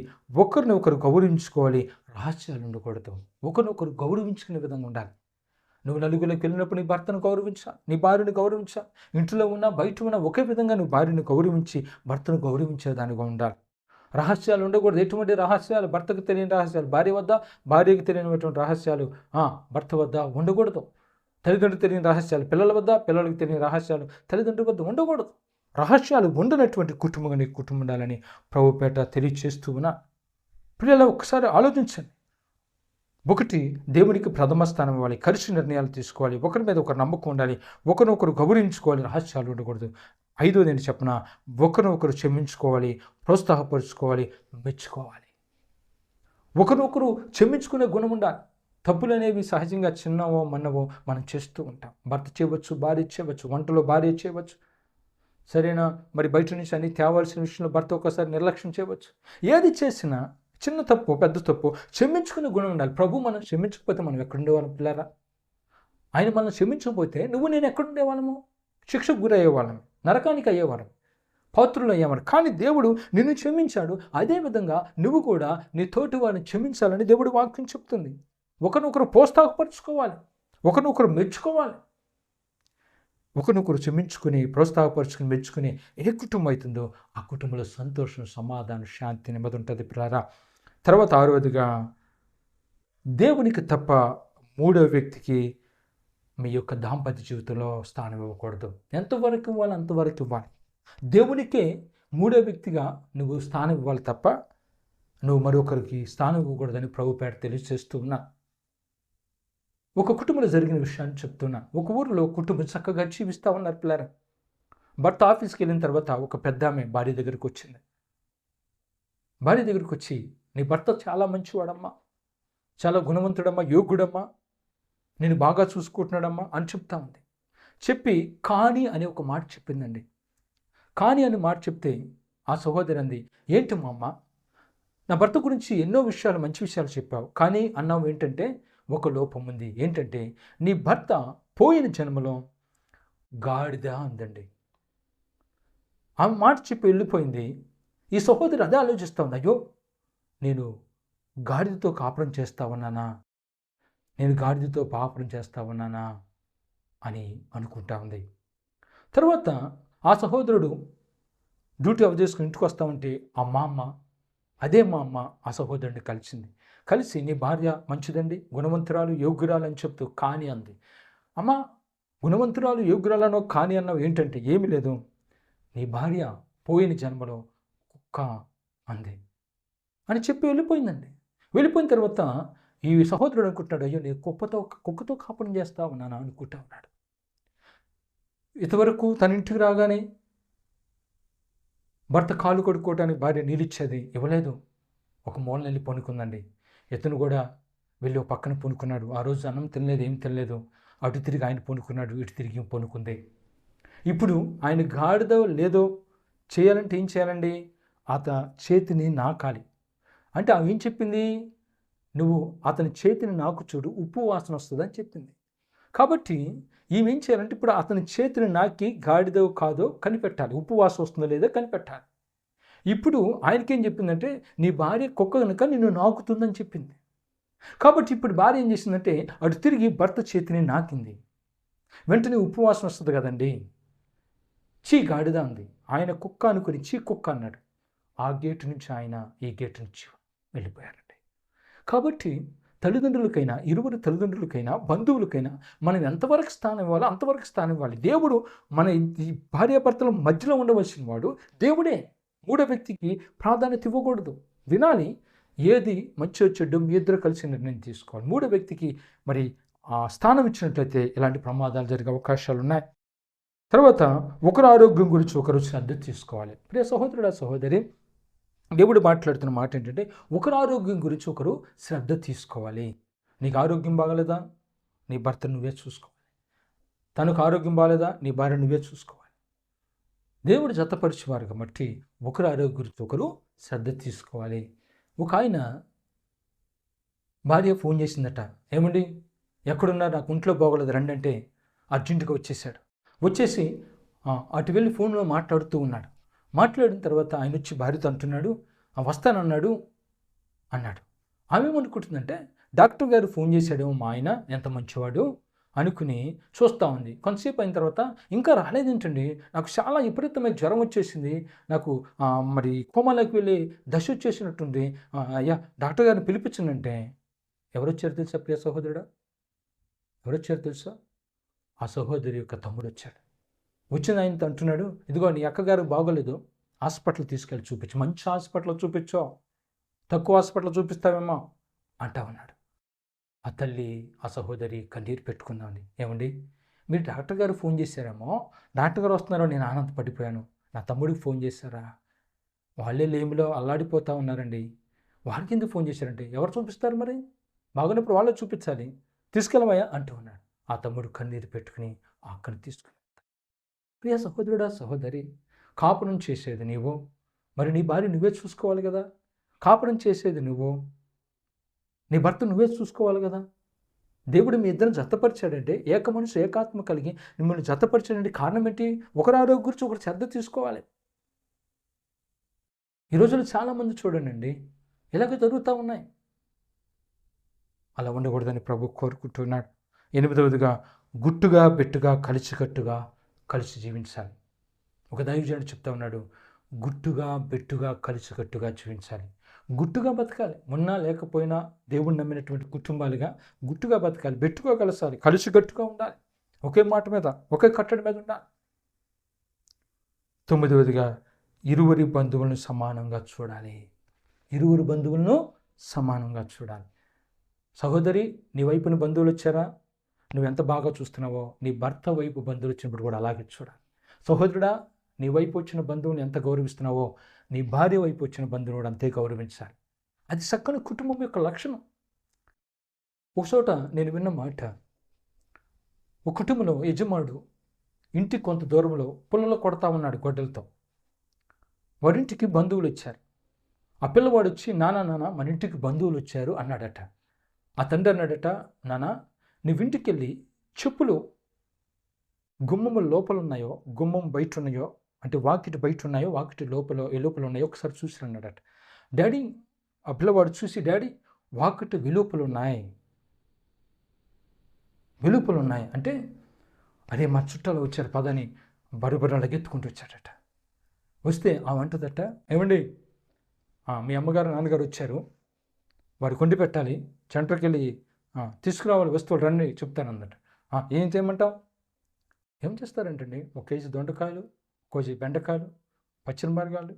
ఒకరిని ఒకరు గౌరవించుకోవాలి. రహస్యాలు ఉండకూడదు. ఒకరినొకరు గౌరవించుకునే విధంగా ఉండాలి. నువ్వు నలుగురికి వెళ్ళినప్పుడు నీ భర్తను గౌరవించా, నీ భార్యను గౌరవించా. ఇంట్లో ఉన్నా బయట ఉన్నా ఒకే విధంగా నువ్వు భార్యను గౌరవించి భర్తను గౌరవించేదానిగా ఉండాలి. రహస్యాలు ఉండకూడదు. ఎటువంటి రహస్యాలు? భర్తకు తెలియని రహస్యాలు భార్య వద్ద, భార్యకు తెలియనటువంటి రహస్యాలు భర్త వద్ద ఉండకూడదు. తల్లిదండ్రులకు తెలియని రహస్యాలు పిల్లల వద్ద, పిల్లలకు తెలియని రహస్యాలు తల్లిదండ్రుల వద్ద ఉండకూడదు. రహస్యాలు ఉండనటువంటి కుటుంబంగా నీ కుటుంబం ఉండాలని ప్రభుపేట తెలియచేస్తూ ఉన్నా. పిల్లలు ఒకసారి ఆలోచించండి. ఒకటి, దేవునికి ప్రథమ స్థానం ఇవ్వాలి. కలిసి నిర్ణయాలు తీసుకోవాలి. ఒకరి మీద ఒకరు నమ్మకం ఉండాలి. ఒకరినొకరు గౌరవించుకోవాలి. రహస్యాలు ఉండకూడదు. ఐదోది ఏంటి చెప్పిన, ఒకరినొకరు క్షమించుకోవాలి, ప్రోత్సాహపరుచుకోవాలి, మెచ్చుకోవాలి. ఒకరినొకరు క్షమించుకునే గుణం ఉండాలి. తప్పులు అనేవి సహజంగా చిన్నవో మన్నవో మనం చేస్తూ ఉంటాం. భర్త చేయవచ్చు, భార్య చేయవచ్చు, వంటలో భార్య చేయవచ్చు, సరేనా? మరి బయట నుంచి అన్ని తేవాల్సిన విషయంలో భర్త ఒకసారి నిర్లక్ష్యం చేయవచ్చు. ఏది చేసినా చిన్న తప్పు పెద్ద తప్పు క్షమించుకునే గుణం ఉండాలి. ప్రభు మనం క్షమించకపోతే మనం ఎక్కడుండేవాళ్ళం పిల్లరా? ఆయన మనం క్షమించకపోతే నువ్వు నేను ఎక్కడుండేవాళ్ళము? శిక్షకు గురయ్యేవాళ్ళం, నరకానికి అయ్యేవాళ్ళం, పాత్రులు అయ్యేవారు. కానీ దేవుడు నిన్ను క్షమించాడు. అదేవిధంగా నువ్వు కూడా నీ తోటి వారిని క్షమించాలని దేవుడు వాక్యం చెప్తుంది. ఒకరినొకరు ప్రోత్సాహపరుచుకోవాలి, ఒకరినొకరు మెచ్చుకోవాలి. ఒకరినొకరు క్షమించుకుని, ప్రోత్సాహపరుచుకుని, మెచ్చుకుని ఏ కుటుంబం అవుతుందో ఆ కుటుంబంలో సంతోషం, సమాధానం, శాంతి, నెమ్మది ఉంటుంది పిల్లారా. తర్వాత ఆరవదిగా దేవునికి తప్ప మూడో వ్యక్తికి మీ యొక్క దాంపత్య జీవితంలో స్థానం ఇవ్వకూడదు. ఎంతవరకు ఇవ్వాలి అంతవరకు ఇవ్వాలి. దేవునికే మూడో వ్యక్తిగా నువ్వు స్థానం ఇవ్వాలి తప్ప నువ్వు మరొకరికి స్థానం ఇవ్వకూడదని ప్రభు పేట తెలియజేస్తూ ఉన్నా. ఒక కుటుంబంలో జరిగిన విషయాన్ని చెప్తున్నా. ఒక ఊరిలో కుటుంబం చక్కగా జీవిస్తూ ఉన్నారు పిల్లలు. భర్త ఆఫీస్కి వెళ్ళిన తర్వాత ఒక పెద్ద ఆమె భార్య దగ్గరికి వచ్చింది. భార్య దగ్గరికి వచ్చి, నీ భర్త చాలా మంచివాడమ్మా, చాలా గుణవంతుడమ్మా, యోగ్యుడమ్మా, నేను బాగా చూసుకుంటున్నాడమ్మా అని చెప్తా ఉంది. చెప్పి కానీ అనే ఒక మాట చెప్పిందండి. కానీ అనే మాట చెప్తే ఆ సహోదరి అంది, ఏంటి మా అమ్మ, నా భర్త గురించి ఎన్నో విషయాలు మంచి విషయాలు చెప్పావు, కానీ అన్నావు ఏంటంటే ఒక లోపం ఉంది. ఏంటంటే నీ భర్త పోయిన జన్మలో గాడిద అందండి. ఆ మాట చెప్పి వెళ్ళిపోయింది. ఈ సహోదరి అదే ఆలోచిస్తూ ఉంది, అయ్యో నేను గాడిదతో కాపురం చేస్తా ఉన్నానా, నేను గాడిదతో కాపురం చేస్తా ఉన్నానా అని అనుకుంటా ఉంది. తర్వాత ఆ సహోదరుడు డ్యూటీ ఆఫ్ చేసుకుని ఇంటికి వస్తూ ఉంటే మా అమ్మ ఆ సహోదరుడిని కలిసి నీ భార్య మంచిదండి, గుణవంతురాలు, యోగ్యురాలు అని చెప్తూ కానీ అంది. అమ్మ, గుణవంతురాలు, యోగ్యురాలను కానీ అన్నావు ఏంటంటే ఏమీ లేదు, నీ భార్య పోయిన జన్మలో కుక్క అంది అని చెప్పి వెళ్ళిపోయిందండి. వెళ్ళిపోయిన తర్వాత ఈ సహోదరుడు అనుకుంటున్నాడు, అయ్యో నేను కుక్కతో కాపురం చేస్తా ఉన్నాను అనుకుంటా ఉన్నాడు. ఇంతవరకు తన ఇంటికి రాగానే భర్త కాలు కడుక్కోవడానికి భార్య నీళ్ళిచ్చేది, ఇవ్వలేదు. ఒక మూలన వెళ్ళి పనుకుందండి. ఇతను కూడా వెళ్ళి పక్కన పనుకున్నాడు. ఆ రోజు అన్నం తినలేదు, ఏం తినలేదు. అటు తిరిగి ఆయన పనుకున్నాడు, ఇటు తిరిగి పనుకుంది. ఇప్పుడు ఆయన గాడిదో లేదో చేయాలంటే ఏం చేయాలండి, చేతిని నాకాలి. అంటే ఆమె ఏం చెప్పింది, నువ్వు అతని చేతిని నాకు చూడు, ఉప్పు వాసన వస్తుంది అని చెప్పింది. కాబట్టి ఈమె ఏం చేయాలంటే ఇప్పుడు అతని చేతిని నాకి గాడిదో కాదో కనిపెట్టాలి, ఉప్పు వాసన వస్తుందో లేదో కనిపెట్టాలి. ఇప్పుడు ఆయనకేం చెప్పిందంటే నీ భార్య కుక్క కనుక నిన్ను నాకుతుందని చెప్పింది. కాబట్టి ఇప్పుడు భార్య ఏం చేసిందంటే అటు తిరిగి భర్త చేతిని నాకింది. వెంటనే ఉప్పు వాసన వస్తుంది కదండి, చీ గాడిద అంది. ఆయన కుక్క అనుకుని చీ కుక్క అన్నాడు. ఆ గేటు నుంచి ఆయన ఈ గేటు నుంచి వెళ్ళిపోయారండి. కాబట్టి తల్లిదండ్రులకైనా, ఇరువురు తల్లిదండ్రులకైనా, బంధువులకైనా మనం ఎంతవరకు స్థానం ఇవ్వాలో అంతవరకు స్థానం ఇవ్వాలి. దేవుడు మన ఈ భార్యాభర్తల మధ్యలో ఉండవలసిన వాడు దేవుడే. మూడో వ్యక్తికి ప్రాధాన్యత ఇవ్వకూడదు. వినాలి, ఏది మంచో చెడ్డో మీ ఇద్దరు కలిసి నిర్ణయం తీసుకోవాలి. మూడో వ్యక్తికి మరి ఆ స్థానం ఇచ్చినట్లయితే ఇలాంటి ప్రమాదాలు జరిగే అవకాశాలు ఉన్నాయి. తర్వాత ఒకరు ఆరోగ్యం గురించి ఒకరు శ్రద్ధ తీసుకోవాలి. ప్రియ సహోదరుడు, సహోదరి, దేవుడు మాట్లాడుతున్న మాట ఏంటంటే ఒకరు ఆరోగ్యం గురించి ఒకరు శ్రద్ధ తీసుకోవాలి. నీకు ఆరోగ్యం బాగలేదా, నీ భర్త నువ్వే చూసుకోవాలి. తనకు ఆరోగ్యం బాగలేదా, నీ భార్య నువ్వే చూసుకోవాలి. దేవుడు జతపరిచేవారు కాబట్టి ఒకరు ఆరోగ్యం గురించి ఒకరు శ్రద్ధ తీసుకోవాలి. ఒక ఆయన భార్య ఫోన్ చేసిందట, ఏమండి ఎక్కడున్నారు, నాకు ఒంట్లో బాగోలేదు రండి అంటే అర్జెంటుగా వచ్చేసాడు. వచ్చేసి అటు వెళ్ళి ఫోన్లో మాట్లాడుతూ ఉన్నాడు. మాట్లాడిన తర్వాత ఆయన వచ్చి భార్యతో అంటున్నాడు, వస్తానన్నాడు అన్నాడు. ఆమె ఏమనుకుంటుందంటే డాక్టర్ గారు ఫోన్ చేశాడేమో మా ఆయన ఎంత మంచివాడు అనుకుని చూస్తూ ఉంది. కొంతసేపు అయిన తర్వాత ఇంకా రాలేదేంటండి, నాకు చాలా విపరీతమైన జ్వరం వచ్చేసింది, నాకు మరి కోమాలోకి వెళ్ళి దశ వచ్చేసినట్టుంది, అయ్యా డాక్టర్ గారిని పిలిపించండి. ఎవరొచ్చారు తెలుసా ప్రియ సహోదరుడా, ఎవరొచ్చారు తెలుసా? ఆ సహోదరి యొక్క తమ్ముడు వచ్చాడు. వచ్చిన ఆయనతో అంటున్నాడు, ఇదిగో నీ అక్కగారు బాగోలేదు, హాస్పిటల్ తీసుకెళ్ళి చూపించు, మంచి హాస్పిటల్ చూపించో, తక్కువ హాస్పిటల్ చూపిస్తావేమో అంటా ఉన్నాడు. ఆ తల్లి, ఆ సహోదరి కన్నీరు పెట్టుకుందామని, ఏమండి మీరు డాక్టర్ గారు ఫోన్ చేశారేమో, డాక్టర్ గారు వస్తున్నారో నేను ఆనందపడిపోయాను, నా తమ్ముడికి ఫోన్ చేశారా, వాళ్ళే లేమిలో అల్లాడిపోతూ ఉన్నారండి, వారికి ఎందుకు ఫోన్ చేశారంటే ఎవరు చూపిస్తారు, మరి బాగున్నప్పుడు వాళ్ళే చూపించాలి, తీసుకెళ్ళమయ్యా అంటూ ఉన్నాడు. ఆ తమ్ముడు కన్నీరు పెట్టుకుని ఆ అక్కని తీసుకుని, ప్రియ సహోదరుడా, సహోదరి, కాపురం చేసేది నీవు, మరి నీ భార్య నువ్వే చూసుకోవాలి కదా. కాపురం చేసేది నువ్వు, నీ భర్త నువ్వే చూసుకోవాలి కదా. దేవుడు మీ ఇద్దరిని జతపరిచాడంటే, ఏక మనసు ఏకాత్మ కలిగి మిమ్మల్ని జతపరిచాడంటే కారణం ఏంటి? ఒకరి ఆరోగ్యం గురించి ఒకరు శ్రద్ధ తీసుకోవాలి. ఈ రోజుల్లో చాలామంది చూడండి ఇలాగ జరుగుతూ ఉన్నాయి. అలా ఉండకూడదని ప్రభు కోరుకుంటున్నాడు. 8వదిగా గుట్టుగా బెట్టుగా కలిసికట్టుగా కలిసి జీవించాలి. ఒక దైవజనుడు చెప్తా ఉన్నాడు, గుట్టుగా బెట్టుగా కలిసికట్టుగా జీవించాలి. గుట్టుగా బతకాలి. ఉన్నా లేకపోయినా దేవుణ్ణి నమ్మినటువంటి కుటుంబాలుగా గుట్టుగా బతకాలి, పెట్టుకోగలసాలి, కలిసికట్టుగా ఉండాలి, ఒకే మాట మీద ఒకే కట్టడి మీద ఉండాలి. 9వదిగా ఇరువురి బంధువులను సమానంగా చూడాలి. ఇరువురు బంధువులను సమానంగా చూడాలి. సహోదరి, నీ వైపున బంధువులు వచ్చారా? నువ్వెంత బాగా చూస్తున్నావో నీ భర్త వైపు బంధువులు వచ్చినప్పుడు కూడా అలాగే చూడాలి. సహోదరుడా, నీ వైపు వచ్చిన బంధువుని ఎంత గౌరవిస్తున్నావో నీ భార్య వైపు వచ్చిన బంధువుని కూడా అంతే గౌరవించాలి. అది చక్కని కుటుంబం యొక్క లక్షణం. ఒకచోట నేను విన్న మాట, ఒక కుటుంబంలో యజమానుడు ఇంటి కొంత దూరంలో పుల్లలో కొడతా ఉన్నాడు గొడ్డలతో. వారింటికి బంధువులు వచ్చారు. ఆ పిల్లవాడు వచ్చి, నాన్న మన ఇంటికి బంధువులు వచ్చారు అన్నాడట. ఆ తండ్రి అన్నాడట, నాన్న నువ్వింటికి వెళ్ళి చెప్పులు గుమ్మము లోపల ఉన్నాయో, గుమ్మం బయట ఉన్నాయో, అంటే వాకిటి బయట ఉన్నాయో, వాకిటి లోపల ఉన్నాయో ఒకసారి చూసి అన్నాడట. డాడీ, ఆ పిల్లవాడు చూసి, డాడీ వాకిటి వెలుపలు ఉన్నాయి అంటే, అరే మా చుట్టాలు వచ్చారు పదని బరుబరు లగెత్తుకుంటూ వచ్చాడట. వస్తే ఆ వంటదట, ఏమండి మీ అమ్మగారు నాన్నగారు వచ్చారు, వారు కొండి పెట్టాలి, సెంటర్కి వెళ్ళి తీసుకురావాలి వస్తువులు రండి చెప్తానన్నట. ఏం చేయమంటావు? ఏం చేస్తారంటండి, 1 కేజీ దొండకాయలు, 1 కేజీ బెండకాయలు, పచ్చిమిరపకాయలు,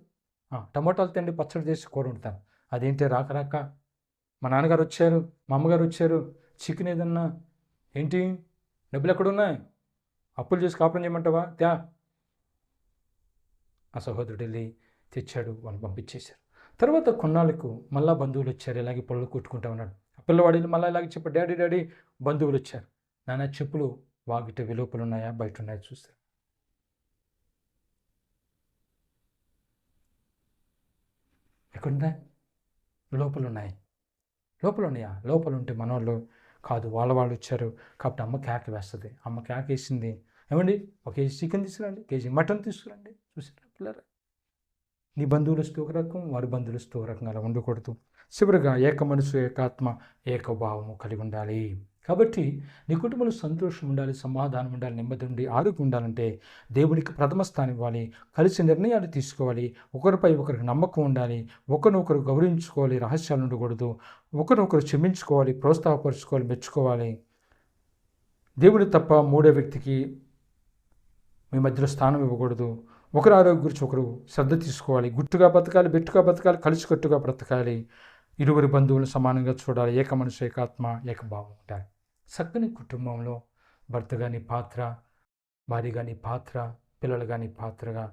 టమోటాలు తండి పచ్చడి చేసి కూర వండుతాను. అదేంటి రాక మా నాన్నగారు వచ్చారు, మా అమ్మగారు వచ్చారు, చికెన్ ఏదన్నా, ఏంటి డబ్బులు ఎక్కడున్నాయి, అప్పులు చేసి కాపురం చేయమంటావా? ఆ సహోదరుడు వెళ్ళి తెచ్చాడు, వాళ్ళు పంపించేశారు. తర్వాత కొన్నాళ్ళకు మళ్ళా బంధువులు వచ్చారు, ఇలాగే పొలం కొట్టుకుంటా ఉన్నాడు. ఆ పిల్లవాడు మళ్ళీ ఇలాగే చెప్పాడు, డాడీ బంధువులు వచ్చారు, నాన్న చెప్పులు వాకిట వెలుపలు ఉన్నాయా బయట ఉన్నాయా చూస్తారు. ఎక్కడున్నాయి? లోపల ఉన్నాయి. లోపల ఉన్నాయా? లోపల ఉంటే మనోళ్ళు కాదు, వాళ్ళు వచ్చారు కాబట్టి అమ్మ కేక వేస్తుంది. అమ్మ కేక వేసింది, ఏమండి 1 కేజీ చికెన్ తీసుకురండి, 1 కేజీ మటన్ తీసుకురండి. చూసారా పిల్లరా? నీ బంధువులు వస్తే ఒక రకం, వారి బంధువులు వస్తే ఒక రకంగా అలా ఉండకూడదు. చివరిగా ఏక మనసు, ఏకాత్మ, ఏకభావము కలిగి ఉండాలి. కాబట్టి నీ కుటుంబంలో సంతోషం ఉండాలి, సమాధానం ఉండాలి, నెమ్మది ఉండి ఆరోగ్యం ఉండాలంటే దేవునికి ప్రథమ స్థానం ఇవ్వాలి, కలిసి నిర్ణయాలు తీసుకోవాలి, ఒకరిపై ఒకరికి నమ్మకం ఉండాలి, ఒకరినొకరు గౌరవించుకోవాలి, రహస్యాలు ఉండకూడదు, ఒకరినొకరు క్షమించుకోవాలి, ప్రోత్సాహపరుచుకోవాలి, మెచ్చుకోవాలి. దేవుని తప్ప మూడో వ్యక్తికి మీ మధ్యలో స్థానం ఇవ్వకూడదు. ఒకరి ఆరోగ్యం గురించి ఒకరు శ్రద్ధ తీసుకోవాలి, గుట్టుగా బతకాలి, బెట్టుగా బతకాలి, కలిసికట్టుగా బ్రతకాలి, ఇరువురి బంధువులను సమానంగా చూడాలి, ఏక మనసు, ఏకాత్మ, ఏకభావం ఉండాలి. చక్కని కుటుంబంలో భర్త కానీ పాత్ర, భార్య కానీ పాత్ర, పిల్లలు కానీ పాత్రగా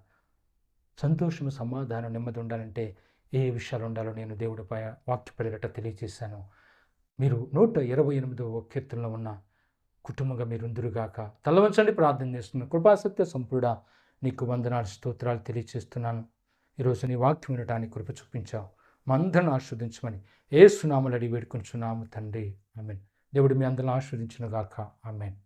సంతోషము, సమాధానం, నెమ్మది ఉండాలంటే ఏ విషయాలు ఉండాలో నేను దేవుడిపై వాక్య పరిగట తెలియజేశాను. మీరు 128వ కీర్తనలో ఉన్న కుటుంబంగా మీరు ఉందురుగాక. తలవంచండి, ప్రార్థన చేస్తున్నాను. కృపాసత్య సంపూర్ణ నీకు వందనాలు, స్తోత్రాలు తెలియజేస్తున్నాను. ఈరోజు నీ వాక్యం వినడానికి కృప చూపించావు. మా అందరిని ఆస్వాదించమని యేసు నామములో అడిగి వేడుకొంచున్నాము తండ్రి, ఆమేన్. దేవుడు మీ అందరిని ఆస్వాదించును గాక, ఆమేన్.